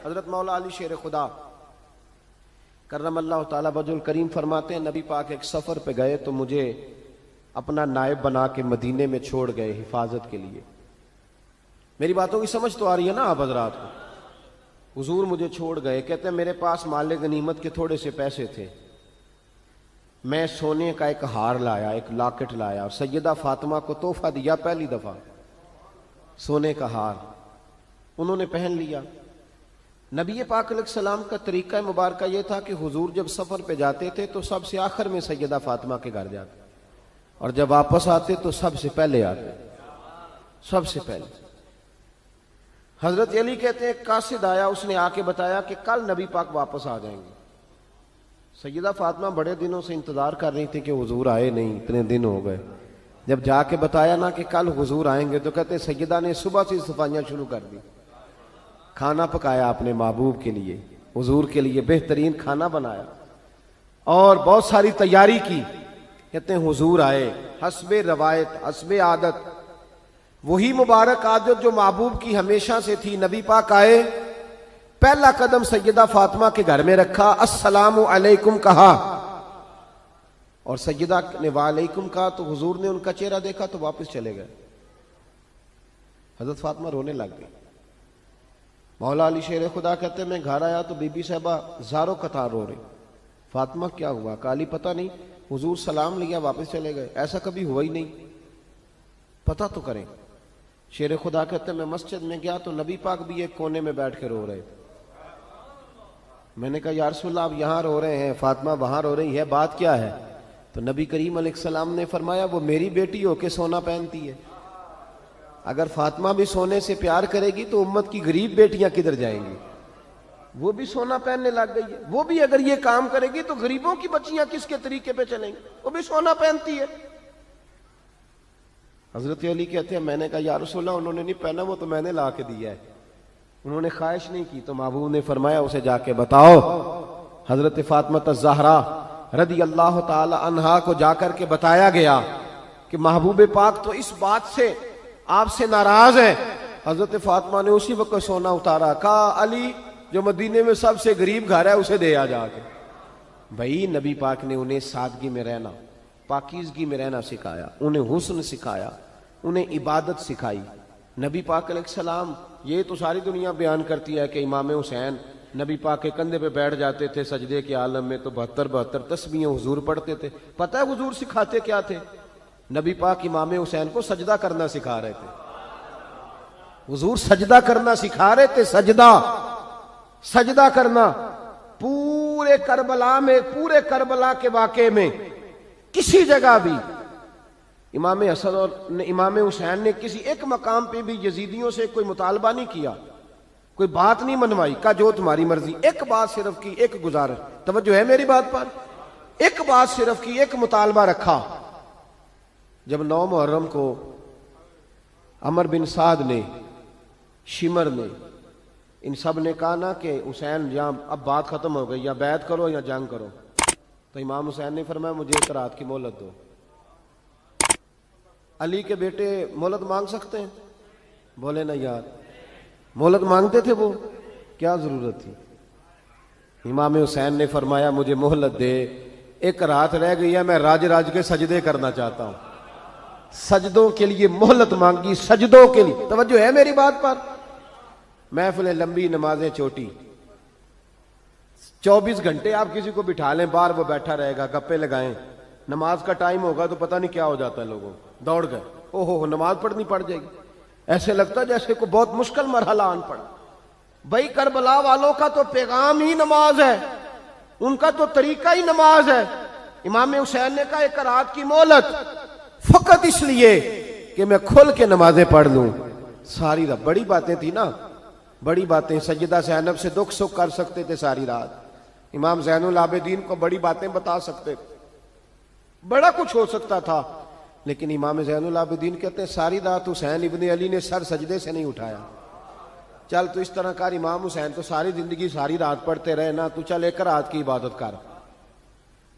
حضرت مولا علی شیر خدا کرم اللہ تعالی وجہ الکریم فرماتے ہیں نبی پاک ایک سفر پہ گئے تو مجھے اپنا نائب بنا کے مدینے میں چھوڑ گئے حفاظت کے لیے. میری باتوں کی سمجھ تو آ رہی ہے نا آپ حضرات کو؟ حضور مجھے چھوڑ گئے، کہتے ہیں میرے پاس مال غنیمت کے تھوڑے سے پیسے تھے، میں سونے کا ایک ہار لایا، ایک لاکٹ لایا اور سیدہ فاطمہ کو تحفہ دیا، پہلی دفعہ سونے کا ہار انہوں نے پہن لیا. نبی پاک علیہ السلام کا طریقہ مبارکہ یہ تھا کہ حضور جب سفر پہ جاتے تھے تو سب سے آخر میں سیدہ فاطمہ کے گھر جاتے اور جب واپس آتے تو سب سے پہلے آتے، سب سے پہلے. حضرت علی کہتے ہیں ایک قاصد آیا، اس نے آ کے بتایا کہ کل نبی پاک واپس آ جائیں گے. سیدہ فاطمہ بڑے دنوں سے انتظار کر رہی تھی کہ حضور آئے نہیں، اتنے دن ہو گئے. جب جا کے بتایا نا کہ کل حضور آئیں گے تو کہتے سیدہ نے صبح سے صفائیاں شروع کر دی، کھانا پکایا اپنے محبوب کے لیے، حضور کے لیے بہترین کھانا بنایا اور بہت ساری تیاری کی. کہتے ہیں حضور آئے، حسب روایت حسب عادت، وہی مبارک عادت جو محبوب کی ہمیشہ سے تھی. نبی پاک آئے، پہلا قدم سیدہ فاطمہ کے گھر میں رکھا، السلام علیکم کہا اور سیدہ نے وعلیکم کہا تو حضور نے ان کا چہرہ دیکھا تو واپس چلے گئے. حضرت فاطمہ رونے لگ گئی. مولا علی شیر خدا کہتے ہیں میں گھر آیا تو بی بی صاحبہ زاروں قطار رو رہی. فاطمہ کیا ہوا؟ کالی پتہ نہیں، حضور سلام لیا واپس چلے گئے، ایسا کبھی ہوا ہی نہیں، پتہ تو کریں. شیر خدا کہتے ہیں میں مسجد میں گیا تو نبی پاک بھی ایک کونے میں بیٹھ کے رو رہے تھے. میں نے کہا یا رسول اللہ آپ یہاں رو رہے ہیں، فاطمہ وہاں رو رہی ہے، بات کیا ہے؟ تو نبی کریم علیہ السلام نے فرمایا وہ میری بیٹی ہو کے سونا پہنتی ہے، اگر فاطمہ بھی سونے سے پیار کرے گی تو امت کی غریب بیٹیاں کدھر جائیں گی؟ وہ بھی سونا پہننے لگ گئی ہے، وہ بھی اگر یہ کام کرے گی تو غریبوں کی بچیاں کس کے طریقے پہ چلیں گی؟ وہ بھی سونا پہنتی ہے. حضرت علی کہتے ہیں میں نے کہا یا رسول اللہ انہوں نے نہیں پہنا، وہ تو میں نے لا کے دیا ہے، انہوں نے خواہش نہیں کی. تو محبوب نے فرمایا اسے جا کے بتاؤ. حضرت فاطمہ الزہرا رضی اللہ تعالی عنہا کو جا کر کے بتایا گیا کہ محبوب پاک تو اس بات سے آپ سے ناراض ہیں. حضرت فاطمہ نے اسی وقت سونا اتارا، کہا علی جو مدینے میں سب سے غریب گھر ہے اسے دے آ جا کے. بھائی نبی پاک نے انہیں سادگی میں رہنا، پاکیزگی میں رہنا سکھایا، انہیں حسن سکھایا، انہیں عبادت سکھائی. نبی پاک علیہ السلام، یہ تو ساری دنیا بیان کرتی ہے کہ امام حسین نبی پاک کے کندھے پہ بیٹھ جاتے تھے سجدے کے عالم میں تو 72 تسبیحیں حضور پڑھتے تھے. پتہ ہے حضور سکھاتے کیا تھے؟ نبی پاک امام حسین کو سجدہ کرنا سکھا رہے تھے. حضور سجدہ کرنا سکھا رہے تھے، سجدہ کرنا. پورے کربلا کے واقعے میں کسی جگہ بھی امام حسن اور امام حسین نے کسی ایک مقام پہ بھی یزیدیوں سے کوئی مطالبہ نہیں کیا، کوئی بات نہیں منوائی، کہا جو تمہاری مرضی. ایک بات صرف کی، ایک گزارش، توجہ ہے میری بات پر، ایک بات صرف کی، ایک مطالبہ رکھا. جب 9 محرم کو عمر بن سعد نے، شمر نے، ان سب نے کہا نا کہ حسین یا اب بات ختم ہو گئی، یا بیعت کرو یا جنگ کرو، تو امام حسین نے فرمایا مجھے ایک رات کی مہلت دو. علی کے بیٹے مہلت مانگ سکتے ہیں؟ بولے نا یار، مہلت مانگتے تھے وہ، کیا ضرورت تھی؟ امام حسین نے فرمایا مجھے مہلت دے، ایک رات رہ گئی ہے، میں راج کے سجدے کرنا چاہتا ہوں. سجدوں کے لیے مہلت مانگی، سجدوں کے لیے. توجہ ہے میری بات پر؟ محفلیں لمبی، نمازیں چھوٹی. 24 گھنٹے آپ کسی کو بٹھا لیں باہر، وہ بیٹھا رہے گا، گپے لگائیں. نماز کا ٹائم ہوگا تو پتہ نہیں کیا ہو جاتا ہے، لوگوں دوڑ گئے، او ہو نماز پڑھنی پڑ جائے گی. ایسے لگتا ہے جیسے کوئی بہت مشکل مرحلہ آن پڑا. بھائی کربلا والوں کا تو پیغام ہی نماز ہے، ان کا تو طریقہ ہی نماز ہے. امام حسین نے کہا ایک رات کی مہلت، فقط اس لیے کہ میں کھل کے نمازیں پڑھ لوں. ساری رات بڑی باتیں تھی نا، بڑی باتیں. سیدہ زینب سے دکھ سکھ کر سکتے تھے ساری رات، امام زین العابدین کو بڑی باتیں بتا سکتے تھے، بڑا کچھ ہو سکتا تھا. لیکن امام زین العابدین کہتے ہیں ساری رات حسین ابن علی نے سر سجدے سے نہیں اٹھایا. چل تو اس طرح کر، امام حسین تو ساری زندگی ساری رات پڑھتے رہے نا، تو چل ایک رات کی عبادت کر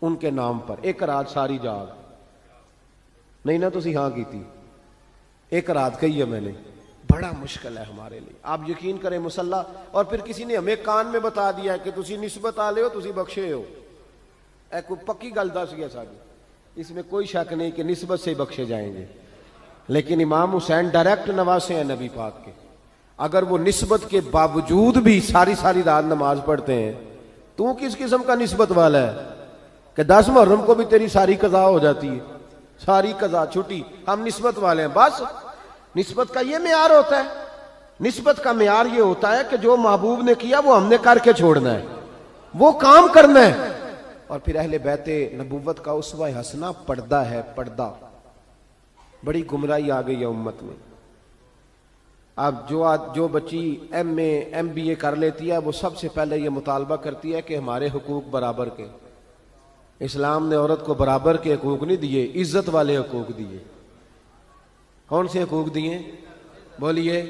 ان کے نام پر، ایک رات ساری جاگ. نہیں نا تسی ہاں کی تھی، ایک رات کہی ہے میں نے، بڑا مشکل ہے ہمارے لیے. آپ یقین کریں مسلح، اور پھر کسی نے ہمیں کان میں بتا دیا کہ تسی نسبت آ لے ہو، تسی بخشے ہو. اے کوئی پکی گل دس گیا ساری، اس میں کوئی شک نہیں کہ نسبت سے بخشے جائیں گے. لیکن امام حسین ڈائریکٹ نواسے ہیں نبی پاک کے. اگر وہ نسبت کے باوجود بھی ساری ساری رات نماز پڑھتے ہیں، تو کس قسم کا نسبت والا ہے کہ 10 محرم کو بھی تیری ساری قضا ہو جاتی ہے، ساری قضا چھٹی، ہم نسبت والے ہیں. بس نسبت کا یہ معیار ہوتا ہے. نسبت کا معیار یہ ہوتا ہے کہ جو محبوب نے کیا وہ ہم نے کر کے چھوڑنا ہے، وہ کام کرنا ہے. اور پھر اہل بیت نبوت کا اسوہ حسنہ پردہ ہے. پردہ بڑی گمراہی آ گئی ہے امت میں. اب جو بچی ایم بی اے کر لیتی ہے وہ سب سے پہلے یہ مطالبہ کرتی ہے کہ ہمارے حقوق برابر کے. اسلام نے عورت کو برابر کے حقوق نہیں دیے، عزت والے حقوق دیے. کون سے حقوق دیے بولیے؟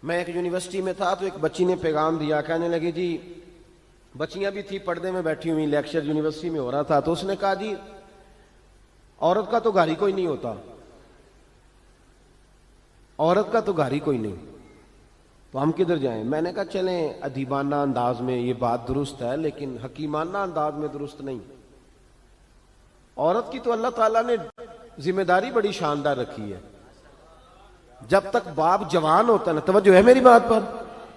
میں ایک یونیورسٹی میں تھا تو ایک بچی نے پیغام دیا، کہنے لگی جی، بچیاں بھی تھی پردے میں بیٹھی ہوئی، لیکچر یونیورسٹی میں ہو رہا تھا، تو اس نے کہا جی عورت کا تو گھر ہی کوئی نہیں ہوتا، عورت کا تو گھر ہی کوئی نہیں، تو ہم کدھر جائیں؟ میں نے کہا چلیں ادیبانہ انداز میں یہ بات درست ہے لیکن حکیمانہ انداز میں درست نہیں. عورت کی تو اللہ تعالیٰ نے ذمہ داری بڑی شاندار رکھی ہے. جب تک باپ جوان ہوتا ہے نا، توجہ ہے میری بات پر،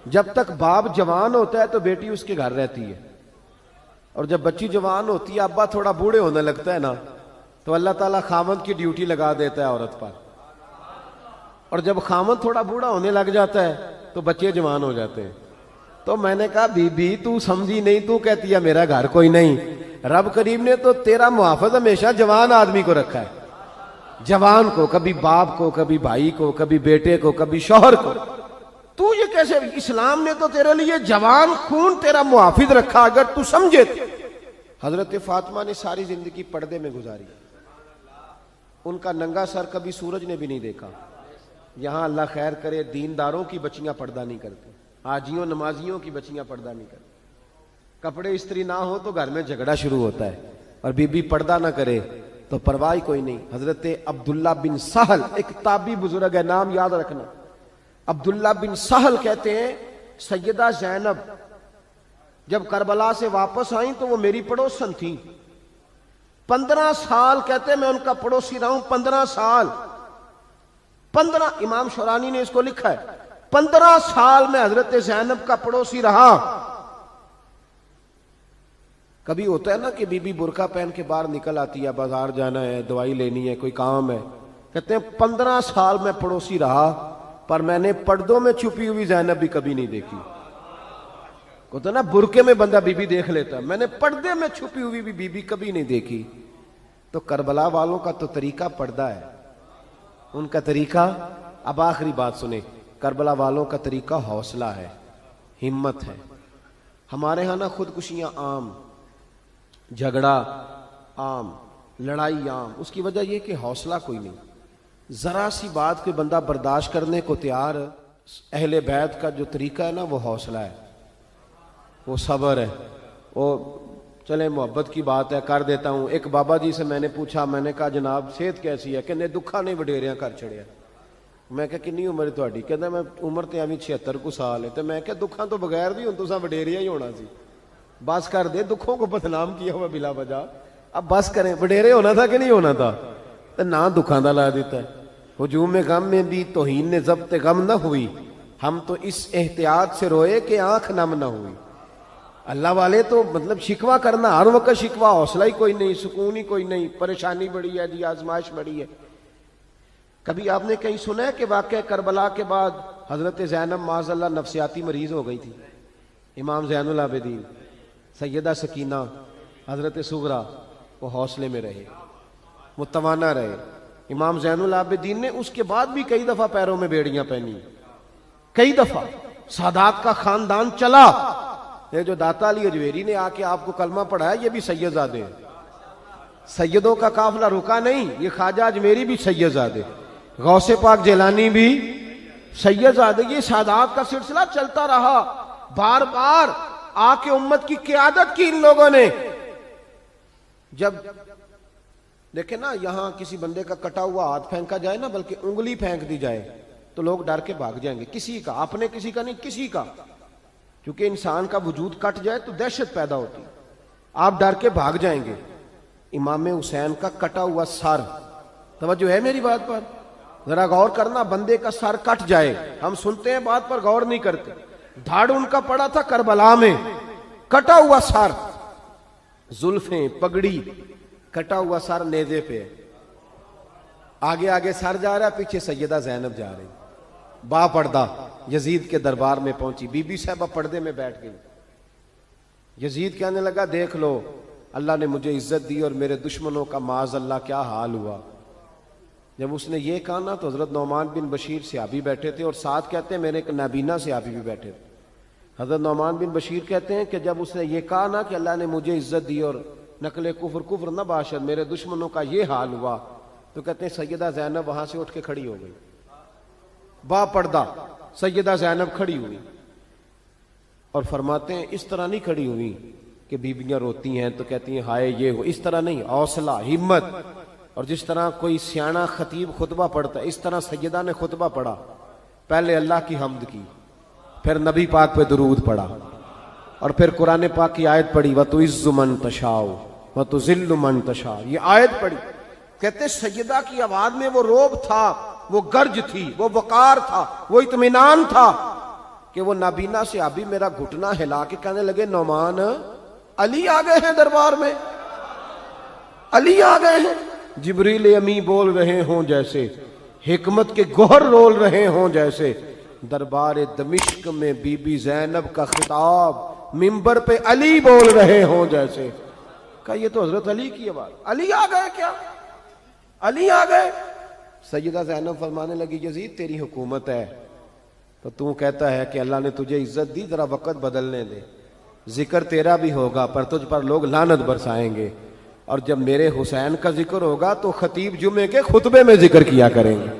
جب تک باپ جوان ہوتا ہے تو بیٹی اس کے گھر رہتی ہے، اور جب بچی جوان ہوتی ہے، ابا تھوڑا بوڑھے ہونے لگتا ہے نا، تو اللہ تعالیٰ خامند کی ڈیوٹی لگا دیتا ہے عورت پر. اور جب خامند تھوڑا بوڑھا ہونے لگ جاتا ہے تو بچے جوان ہو جاتے ہیں. تو میں نے کہا بی بی تو سمجھی نہیں، تو کہتی ہے میرا گھر کوئی نہیں. رب کریم نے تو تیرا محافظ ہمیشہ جوان آدمی کو رکھا ہے، جوان کو، کبھی باپ کو، کبھی بھائی کو، کبھی بیٹے کو، کبھی شوہر کو. تو یہ کیسے؟ اسلام نے تو تیرے لیے جوان خون تیرا محافظ رکھا. اگر تو سمجھے. حضرت فاطمہ نے ساری زندگی پردے میں گزاری، ان کا ننگا سر کبھی سورج نے بھی نہیں دیکھا. یہاں اللہ خیر کرے دینداروں کی بچیاں پردہ نہیں کرتی، حاجیوں نمازیوں کی بچیاں پردہ نہیں کرتی. کپڑے استری نہ ہو تو گھر میں جھگڑا شروع ہوتا ہے، اور بی بی پردہ نہ کرے تو پرواہ کوئی نہیں. حضرت عبداللہ بن سہل ایک تابعی بزرگ ہے، نام یاد رکھنا. عبداللہ بن سہل کہتے ہیں سیدہ زینب جب کربلا سے واپس آئیں تو وہ میری پڑوسن تھیں. 15 سال کہتے میں ان کا پڑوسی رہا ہوں. 15 سال، 15، امام شورانی نے اس کو لکھا ہے، 15 سال میں حضرت زینب کا پڑوسی رہا. کبھی ہوتا ہے نا کہ بی بی برقع پہن کے باہر نکل آتی ہے، بازار جانا ہے، دوائی لینی ہے، کوئی کام ہے. کہتے ہیں 15 سال میں پڑوسی رہا، پر میں نے پردوں میں چھپی ہوئی زینب بھی کبھی نہیں دیکھی. ہوتا نا برقعے میں بندہ بی بی دیکھ لیتا، میں نے پردے میں چھپی ہوئی بھی بی بی کبھی نہیں دیکھی. تو کربلا والوں کا تو طریقہ پردہ ہے، ان کا طریقہ. اب آخری بات سنیں، کربلا والوں کا طریقہ حوصلہ ہے، ہمت ہے. ہمارے ہاں نا خودکشیاں عام، جھگڑا عام، لڑائی عام. اس کی وجہ یہ کہ حوصلہ کوئی نہیں. ذرا سی بات کو بندہ برداشت کرنے کو تیار. اہل بیت کا جو طریقہ ہے نا وہ حوصلہ ہے، وہ صبر ہے. وہ چلے محبت کی بات ہے کر دیتا ہوں. ایک بابا جی سے میں نے پوچھا، میں نے کہا جناب صحت کیسی ہے؟ کہنے دکھا نہیں وڈیریاں کر چھڑیا. میں کہا کنی عمر تہاڈی؟ کہندا میں عمر تے ایویں 76 کو سال ہے. تے میں کہا دکھاں تو بغیر بھی ہن تساں وڈیریا ہی ہونا سی. بس کر دے، دکھوں کو بدنام کیا ہوا بلا وجہ. اب بس کریں، وڈیرے ہونا تھا کہ نہیں ہونا تھا؟ تے نہ دکھاں دا لا دیتا ہے. ہجوم غم میں بھی توہین نے ضبط غم نہ ہوئی، ہم تو اس احتیاط سے روئے کہ آنکھ نم نہ ہوئی. اللہ والے تو مطلب شکوہ کرنا ہر وقت شکوہ، حوصلہ ہی کوئی نہیں، سکون ہی کوئی نہیں، پریشانی بڑی ہے جی، آزمائش بڑی ہے. کبھی آپ نے کہیں سنا ہے کہ واقعہ کربلا کے بعد حضرت زینب معاذ اللہ نفسیاتی مریض ہو گئی تھی؟ امام زین العابدین، سیدہ سکینہ، حضرت صغرا، وہ حوصلے میں رہے، متوانا رہے. امام زین العابدین نے اس کے بعد بھی کئی دفعہ پیروں میں بیڑیاں پہنی، کئی دفعہ. سادات کا خاندان چلا. یہ جو داتا علی اجویری نے آ کے آپ کو کلمہ پڑھایا یہ بھی سید زادے ہیں. سیدوں کا قافلہ رکا نہیں، یہ خواجہ اجمیری بھی سید زادے، غوث پاک جیلانی بھی سید زادے. یہ سادات کا سلسلہ چلتا رہا. بار بار آ کے امت کی قیادت کی ان لوگوں نے. جب دیکھیں نا یہاں کسی بندے کا کٹا ہوا ہاتھ پھینکا جائے نا، بلکہ انگلی پھینک دی جائے تو لوگ ڈر کے بھاگ جائیں گے، کسی کا، اپنے کسی کا نہیں، کسی کا، کیونکہ انسان کا وجود کٹ جائے تو دہشت پیدا ہوتی، آپ ڈر کے بھاگ جائیں گے۔ امام حسین کا کٹا ہوا سر، توجہ ہے میری بات پر؟ ذرا غور کرنا، بندے کا سر کٹ جائے، ہم سنتے ہیں بات پر غور نہیں کرتے۔ دھاڑ ان کا پڑا تھا کربلا میں، کٹا ہوا سر، زلفیں، پگڑی، کٹا ہوا سر نیزے پہ، آگے آگے سر جا رہا ہے، پیچھے سیدہ زینب جا رہی، با پردہ یزید کے دربار میں پہنچی، بی بی صاحبہ پردے میں بیٹھ گئی۔ یزید کہنے لگا دیکھ لو اللہ نے مجھے عزت دی اور میرے دشمنوں کا معاذ اللہ کیا حال ہوا۔ جب اس نے یہ کہا نا تو حضرت نعمان بن بشیر صحابی بیٹھے تھے، اور ساتھ کہتے ہیں میرے ایک نابینا صحابی بھی بیٹھے تھے۔ حضرت نعمان بن بشیر کہتے ہیں کہ جب اس نے یہ کہا نا کہ اللہ نے مجھے عزت دی اور نقل کفر کفر نہ باشد، میرے دشمنوں کا یہ حال ہوا، تو کہتے ہیں سیدہ زینب وہاں سے اٹھ کے کھڑی ہو گئی، با پردہ سیدہ زینب کھڑی ہوئی، اور فرماتے ہیں اس طرح نہیں کھڑی ہوئی کہ بیویاں روتی ہیں تو کہتی ہیں ہائے یہ ہو، اس طرح نہیں، حوصلہ، ہمت، اور جس طرح کوئی سیاںا خطیب خطبہ پڑھتا ہے اس طرح سیدہ نے خطبہ پڑھا، پہلے اللہ کی حمد کی، پھر نبی پاک پہ درود پڑھا، اور پھر قرآن پاک کی آیت پڑھی وَتُعِزُّ مَن تَشَاءُ وَتُذِلُّ مَن تَشَاءُ، یہ آیت پڑھی۔ کہتے سیدہ کی آواز میں وہ روب تھا، وہ گرج تھی، وہ وقار تھا، وہ اطمینان تھا کہ وہ نابینا صحابی میرا گھٹنا ہلا کے کہنے لگے نعمان علی آ گئے ہیں دربار میں، علی آ گئے ہیں، جبریل امی بول رہے ہوں جیسے، حکمت کے گوہر رول رہے ہوں جیسے، دربار دمشق میں بی بی زینب کا خطاب منبر پہ علی بول رہے ہوں جیسے۔ کہا یہ تو حضرت علی کی آواز، علی آ گئے کیا، علی آ گئے؟ سیدہ زینب فرمانے لگی یزید تیری حکومت ہے تو تو کہتا ہے کہ اللہ نے تجھے عزت دی، ذرا وقت بدلنے دے، ذکر تیرا بھی ہوگا پر تجھ پر لوگ لعنت برسائیں گے، اور جب میرے حسین کا ذکر ہوگا تو خطیب جمعے کے خطبے میں ذکر کیا کریں گے،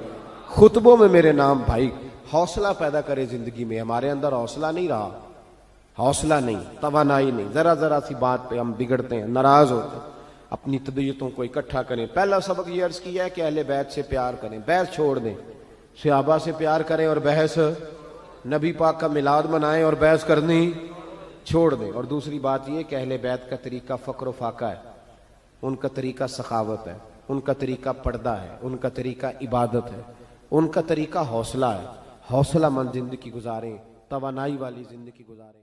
خطبوں میں میرے نام۔ بھائی حوصلہ پیدا کرے زندگی میں، ہمارے اندر حوصلہ نہیں رہا، حوصلہ نہیں، توانائی نہیں، ذرا ذرا سی بات پہ ہم بگڑتے ہیں، ناراض ہوتے ہیں، اپنی طبیعتوں کو اکٹھا کریں۔ پہلا سبق یہ عرض کیا ہے کہ اہل بیت سے پیار کریں، بحث چھوڑ دیں، صحابہ سے پیار کریں اور بحث، نبی پاک کا میلاد منائیں اور بحث کرنی چھوڑ دیں۔ اور دوسری بات یہ کہ اہل بیت کا طریقہ فقر و فاقہ ہے، ان کا طریقہ سخاوت ہے، ان کا طریقہ پردہ ہے، ان کا طریقہ عبادت ہے، ان کا طریقہ حوصلہ ہے۔ حوصلہ مند زندگی گزاریں، توانائی والی زندگی گزاریں۔